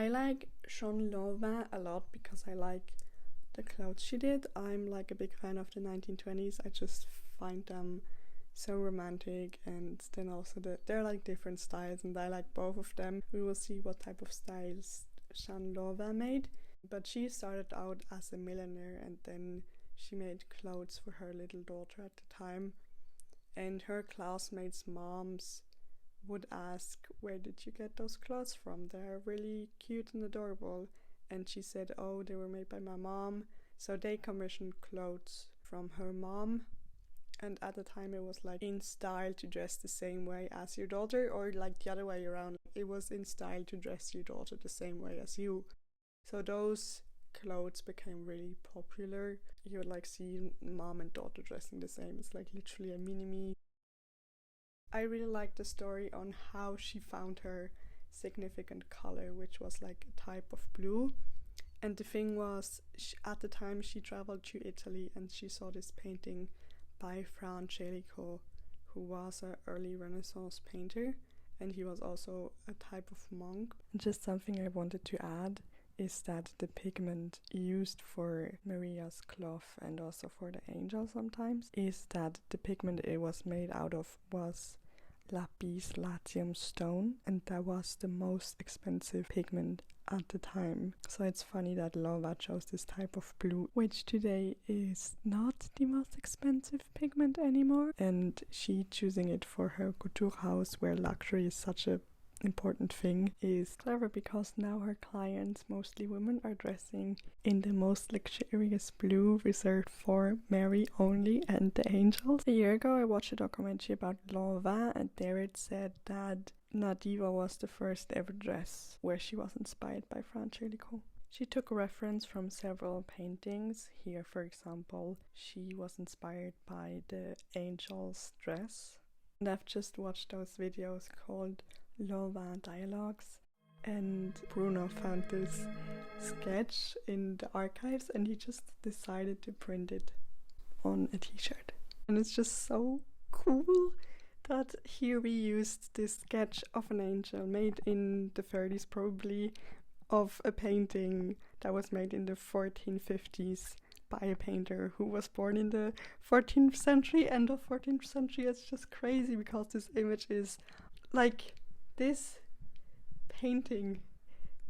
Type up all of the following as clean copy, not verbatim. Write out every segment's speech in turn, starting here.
I like Jean Lanvin a lot because I like the clothes she did. I'm like a big fan of the 1920s. I just find them so romantic, and then also they're like different styles, and I like both of them. We will see what type of styles Jean Lanvin made, but she started out as a milliner, and then she made clothes for her little daughter at the time, and her classmates' moms would ask, where did you get those clothes from? They're really cute and adorable. And she said, oh, they were made by my mom. So they commissioned clothes from her mom, and at the time it was like in style to dress the same way as your daughter, or like the other way around. It was in style to dress your daughter the same way as you. So those clothes became really popular. You would like see mom and daughter dressing the same. It's like literally a mini-me. I really like the story on how she found her significant color, which was like a type of blue. And the thing was, at the time she traveled to Italy and she saw this painting by Fra Angelico, who was an early Renaissance painter, and he was also a type of monk. Just something I wanted to add is that the pigment used for Maria's cloth and also for the angel sometimes is that the pigment it was made out of was lapis lazuli stone, and that was the most expensive pigment at the time. So it's funny that Lanvin chose this type of blue, which today is not the most expensive pigment anymore, and she choosing it for her couture house where luxury is such a important thing is clever, because now her clients, mostly women, are dressing in the most luxurious blue reserved for Mary only and the angels. A year ago I watched a documentary about Lanvin, and there it said that Nadiva was the first ever dress where she was inspired by Fra Angelico. She took reference from several paintings. Here, for example, she was inspired by the angel's dress. And I've just watched those videos called Lanvin Dialogues, and Bruno found this sketch in the archives and he just decided to print it on a t-shirt. And it's just so cool that here we used this sketch of an angel made in the 30s probably, of a painting that was made in the 1450s by a painter who was born in the 14th century, end of 14th century. It's just crazy because this image is like this painting.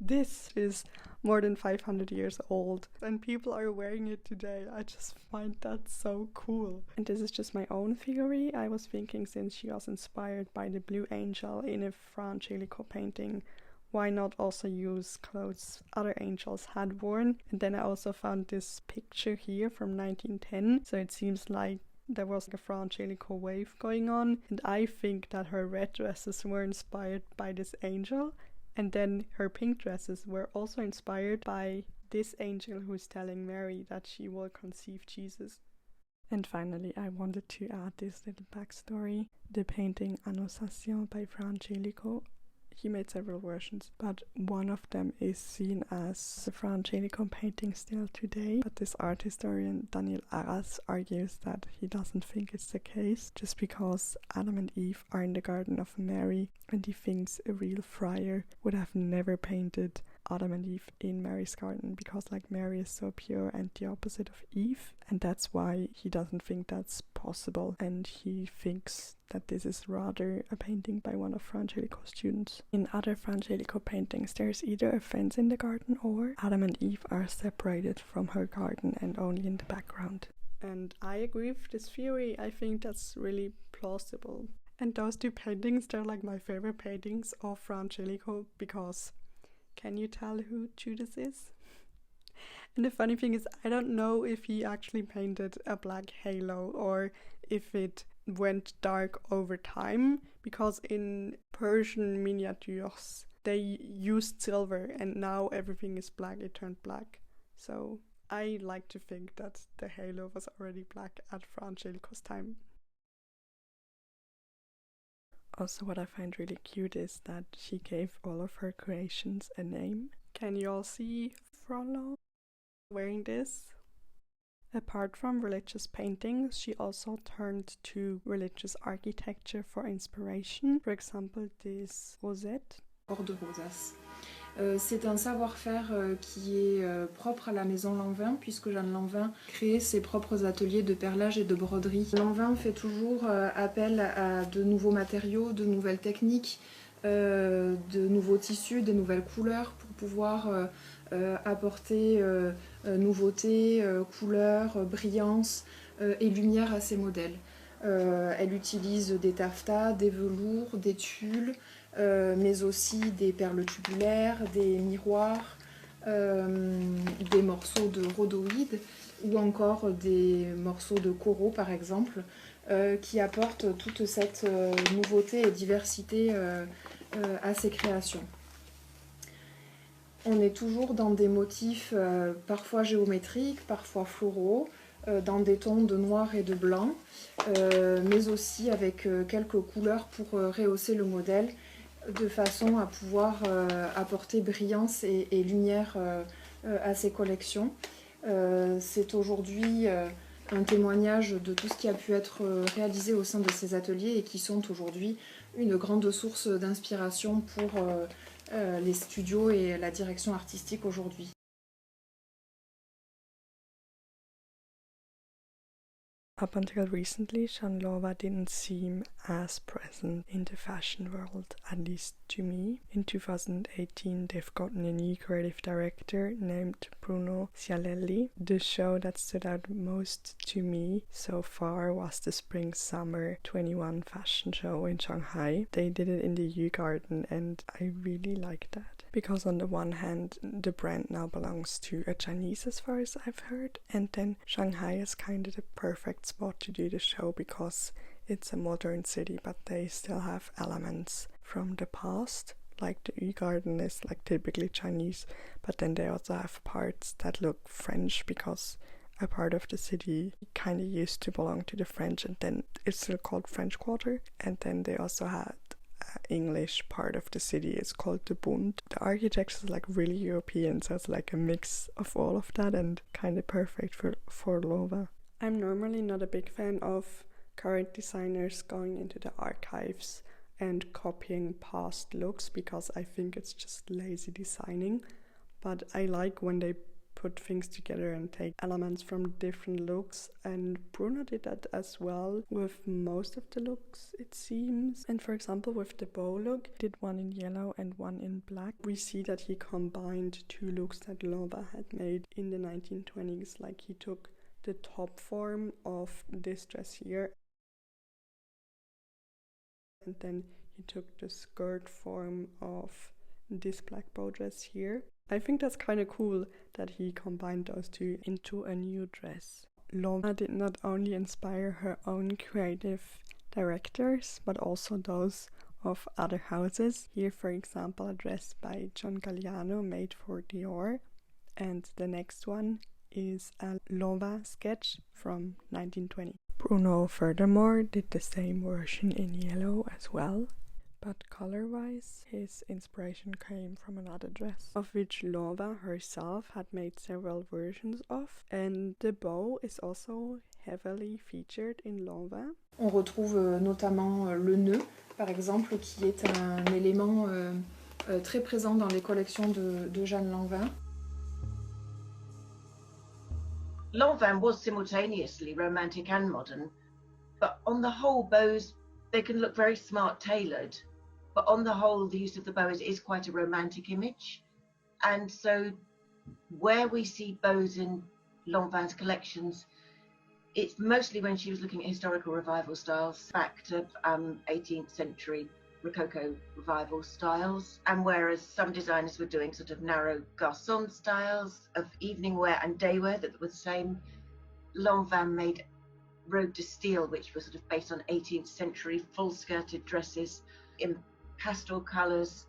This is more than 500 years old and people are wearing it today. I just find that so cool. And this is just my own theory. I was thinking, since she was inspired by the blue angel in a Fra Angelico painting, why not also use clothes other angels had worn? And then I also found this picture here from 1910, so it seems like there was a Fra Angelico wave going on, and I think that her red dresses were inspired by this angel, and then her pink dresses were also inspired by this angel who's telling Mary that she will conceive Jesus. And finally, I wanted to add this little backstory. The painting Annunciation by Fra Angelico, he made several versions, but one of them is seen as the Fra Angelico painting still today. But this art historian Daniel Arras argues that he doesn't think it's the case, just because Adam and Eve are in the Garden of Mary, and he thinks a real friar would have never painted Adam and Eve in Mary's garden, because like Mary is so pure and the opposite of Eve, and that's why he doesn't think that's possible, and he thinks that this is rather a painting by one of Fra Angelico's students. In other Fra Angelico paintings there's either a fence in the garden or Adam and Eve are separated from her garden and only in the background. And I agree with this theory. I think that's really plausible. And those two paintings, they're like my favorite paintings of Fra Angelico, because can you tell who Judas is? And the funny thing is, I don't know if he actually painted a black halo or if it went dark over time, because in Persian miniatures they used silver and now everything is black, it turned black. So I like to think that the halo was already black at Fra Angelico's time. Also, what I find really cute is that she gave all of her creations a name. Can you all see Frollo wearing this? Apart from religious paintings, she also turned to religious architecture for inspiration. For example, this rosette. Cor de rosas. C'est un savoir-faire qui est propre à la maison Lanvin, puisque Jeanne Lanvin crée ses propres ateliers de perlage et de broderie. Lanvin fait toujours appel à de nouveaux matériaux, de nouvelles techniques, de nouveaux tissus, de nouvelles couleurs pour pouvoir apporter nouveauté, couleur, brillance et lumière à ses modèles. Elle utilise des taffetas, des velours, des tulles, mais aussi des perles tubulaires, des miroirs, des morceaux de rhodoïdes ou encore des morceaux de coraux par exemple, qui apportent toute cette nouveauté et diversité à ses créations. On est toujours dans des motifs parfois géométriques, parfois floraux, dans des tons de noir et de blanc, mais aussi avec quelques couleurs pour rehausser le modèle, de façon à pouvoir apporter brillance et lumière à ces collections. C'est aujourd'hui un témoignage de tout ce qui a pu être réalisé au sein de ces ateliers et qui sont aujourd'hui une grande source d'inspiration pour les studios et la direction artistique aujourd'hui. Up until recently, Shanlova didn't seem as present in the fashion world, at least to me. In 2018, they've gotten a new creative director named Bruno Sialelli. The show that stood out most to me so far was the Spring-Summer 21 fashion show in Shanghai. They did it in the U Garden and I really liked that. Because on the one hand, the brand now belongs to a Chinese as far as I've heard, and then Shanghai is kind of the perfect spot to do the show because it's a modern city, but they still have elements from the past. Like the U-Garden is like typically Chinese, but then they also have parts that look French because a part of the city kind of used to belong to the French, and then it's still called French Quarter. And then they also had English part of the city is called the Bund. The architecture is like really European, so it's like a mix of all of that and kind of perfect for Lova. I'm normally not a big fan of current designers going into the archives and copying past looks because I think it's just lazy designing, but I like when they put things together and take elements from different looks, and Bruno did that as well with most of the looks, it seems. And for example, with the bow look, he did one in yellow and one in black. We see that he combined two looks that Lova had made in the 1920s, like he took the top form of this dress here and then he took the skirt form of this black bow dress here. I think that's kind of cool that he combined those two into a new dress. Lova did not only inspire her own creative directors, but also those of other houses. Here, for example, a dress by John Galliano made for Dior, and the next one is a Lova sketch from 1920. Bruno furthermore did the same version in yellow as well, but color-wise his inspiration came from another dress, of which Lova herself had made several versions of, and the bow is also heavily featured in Lova. On retrouve notamment le nœud, par exemple, qui est un élément très présent dans les collections de Jeanne Lanvin. Lanvin was simultaneously romantic and modern, but on the whole, bows, they can look very smart tailored, but on the whole, the use of the bow is quite a romantic image. And so where we see bows in Lanvin's collections, it's mostly when she was looking at historical revival styles, back to 18th century Rococo revival styles, and whereas some designers were doing sort of narrow garçon styles of evening wear and day wear that were the same, Lanvin made robe de style, which was sort of based on 18th century full-skirted dresses in pastel colours,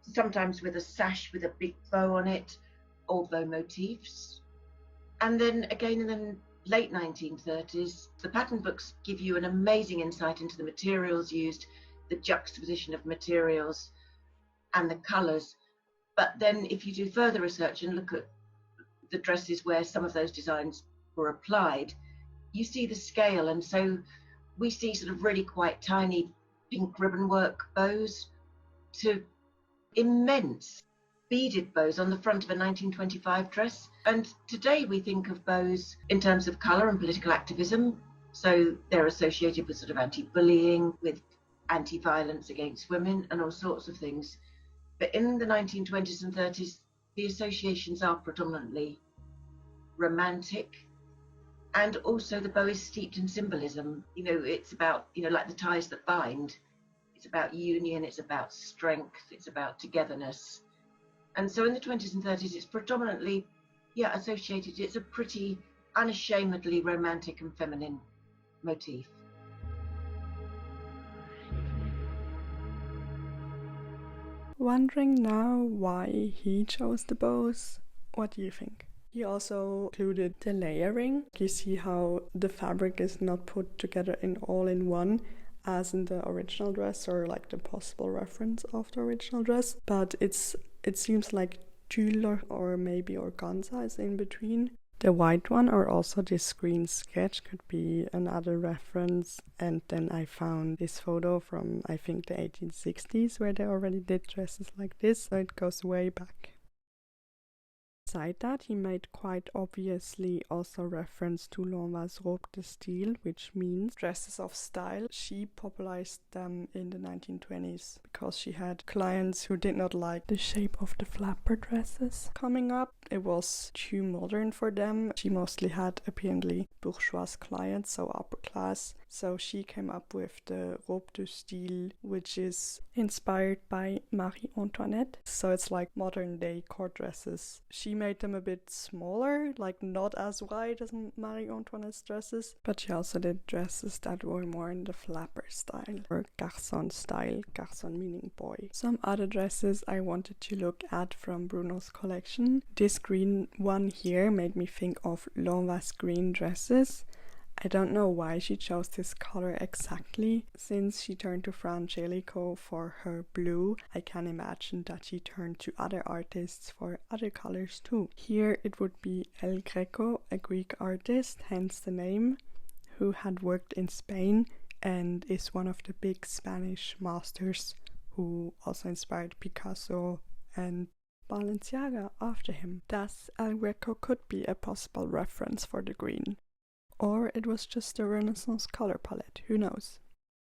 sometimes with a sash with a big bow on it, or bow motifs. And then again in the late 1930s, the pattern books give you an amazing insight into the materials used, the juxtaposition of materials and the colours. But then if you do further research and look at the dresses where some of those designs were applied, you see the scale. And so we see sort of really quite tiny pink ribbon work bows to immense beaded bows on the front of a 1925 dress. And today we think of bows in terms of colour and political activism. So they're associated with sort of anti-bullying, with anti-violence against women and all sorts of things. But in the 1920s and 30s, the associations are predominantly romantic. And also the bow is steeped in symbolism. You know, it's about, you know, like the ties that bind. It's about union, it's about strength, it's about togetherness. And so in the 20s and 30s, it's predominantly, associated. It's a pretty unashamedly romantic and feminine motif. Wondering now why he chose the bows. What do you think? He also included the layering. You see how the fabric is not put together all in one, as in the original dress, or like the possible reference of the original dress, but it seems like tulle or maybe organza is in between. The white one, or also this green sketch, could be another reference. And then I found this photo from, I think, the 1860s, where they already did dresses like this, so it goes way back. Beside that, he made quite obviously also reference to Lanvin's robe de style, which means dresses of style. She popularized them in the 1920s because she had clients who did not like the shape of the flapper dresses coming up. It was too modern for them. She mostly had apparently bourgeois clients, so upper class. So she came up with the robe de style, which is inspired by Marie Antoinette. So it's like modern day court dresses. She made them a bit smaller, like not as wide as Marie Antoinette's dresses, but she also did dresses that were more in the flapper style, or garçon style, garçon meaning boy. Some other dresses I wanted to look at from Bruno's collection. This green one here made me think of Lanvin's green dresses. I don't know why she chose this color exactly. Since she turned to Angelico for her blue, I can imagine that she turned to other artists for other colors too. Here it would be El Greco, a Greek artist, hence the name, who had worked in Spain and is one of the big Spanish masters who also inspired Picasso and Balenciaga after him. Thus, El Greco could be a possible reference for the green. Or it was just a Renaissance color palette, who knows.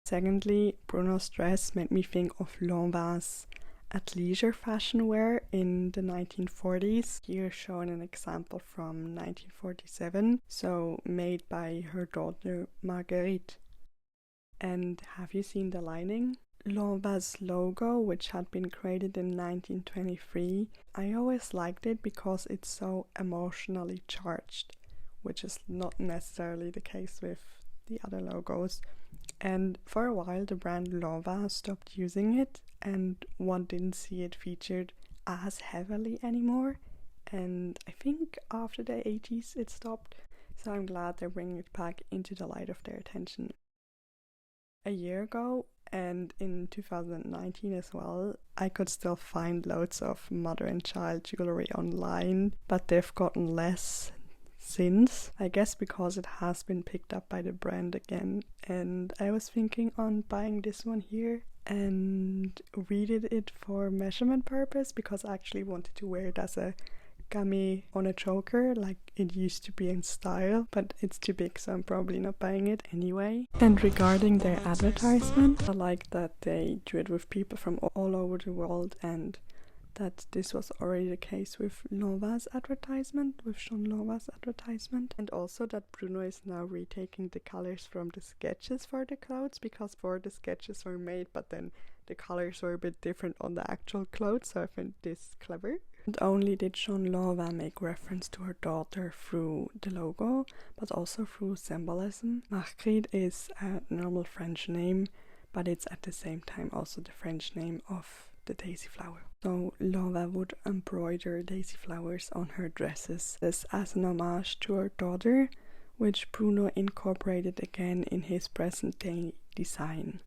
Secondly, Bruno's dress made me think of Lanvin's athleisure fashion wear in the 1940s. Here shown an example from 1947, so made by her daughter Marguerite. And have you seen the lining? Lanvin's logo, which had been created in 1923, I always liked it because it's so emotionally charged, which is not necessarily the case with the other logos. And for a while the brand Lanvin stopped using it, and one didn't see it featured as heavily anymore. And I think after the 80s it stopped, so I'm glad they're bringing it back into the light of their attention. A year ago, and in 2019 as well, I could still find loads of mother and child jewelry online, but they've gotten less since, I guess because it has been picked up by the brand again. And I was thinking on buying this one here and redid it for measurement purpose, because I actually wanted to wear it as a gummy on a choker like it used to be in style, but it's too big, so I'm probably not buying it anyway. And regarding their advertisement, I like that they do it with people from all over the world, and that this was already the case with Lanvin's advertisement, with Jean Lanvin's advertisement, and also that Bruno is now retaking the colors from the sketches for the clothes, because before the sketches were made, but then the colors were a bit different on the actual clothes, so I find this clever. Not only did Jean Lanvin make reference to her daughter through the logo, but also through symbolism. Marguerite is a normal French name, but it's at the same time also the French name of the daisy flower. So Lanvin would embroider daisy flowers on her dresses as an homage to her daughter, which Bruno incorporated again in his present day design.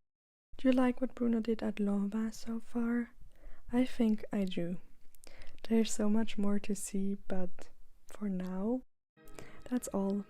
Do you like what Bruno did at Lanvin so far? I think I do. There's so much more to see, but for now, that's all.